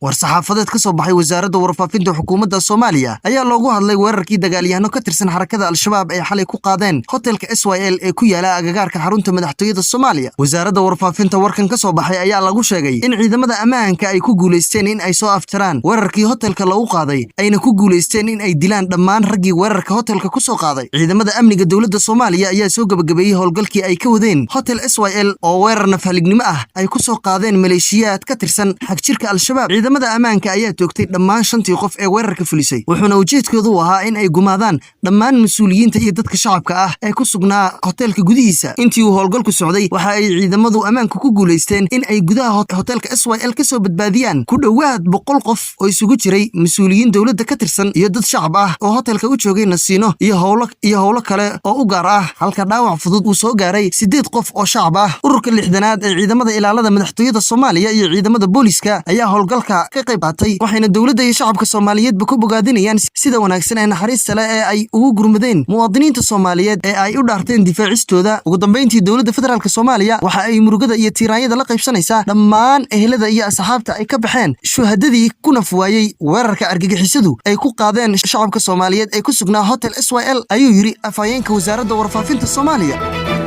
war-saxaafadeed ka soo baxay wasaaradda warfaafinta xukuumadda Soomaaliya ayaa loogu hadlay weerarkii dagaalyahano ka tirsan xarakada Al-Shabaab ee xalay ku qaadeen hotelka SYL ee ku yaala agagaarka xarunta madaxtooyada Soomaaliya. wasaaradda warfaafinta warkan ka soo baxay ayaa lagu sheegay in ciidamada ammaanka ay ku guuleysteen in ay soo afjaraan weerarkii hotelka lagu qaaday ayna ku guuleysteen in ay dilaan dhammaan raggii weerarka hotelka ku soo qaaday. ciidamada amniga dawladda Soomaaliya ayaa soo gabagabeeyay howlgalkii ay ka wadeen hotel SYL oo weerar nafalignimo ah ay ku soo qaadeen maleeshiyaad ka tirsan xagjirka Al-Shabaab. ciidamada ammaanka ayaa toogtay dhammaan 5 qof ee weerarka fulisay, wuxuuna ujeedkoodu ahaa in ay gumaadaan dhammaan mas'uuliyiinta iyo dadka shacabka ah ee ku sugnaa hotelka gudihiisa. intii uu howlgalku socday waxa ay ciidamadu ammaanka ku guuleysteen in ay gudaha hotelka SYL ka soo badbaadiyaan ku dhowaad 100 qof oo isugu jiray mas'uuliyiin dawladda ka tirsan iyo dad shacab ah oo hotelka u joogay nasiino iyo howlo kale oo u gaar ah, halka dhaawac fudud uu soo gaaray 8 qof oo shacab ah. ururka 6aad ee ciidamada ilaalada madaxtooyada Soomaaliya iyo ciidamada booliska ayaa howlgalka ka qayb qaatay, waxayna dawladda iyo shacabka Soomaaliyeedba ku bogaadinayaan sida wanaagsan ee naxariista leh ee ay ugu gurmadeen muwaadiniinta Soomaaliyeed ee ay u dhaarteen difaacistooda. ugu dambeyntii dawladda federaalka Soomaaliya waxa ay murugada iyo tiiraanyada la qaybsanaysaa dhammaan ehelada iyo asxaabta ay ka baxeen shuhadadii ku nafwaayay weerarka argagixisadu ay ku qaadeen shacabka Soomaaliyeed ee ku sugnaa hotel SYL, ayuu yiri afhayeenka wasaaradda warfaafinta Soomaaliya.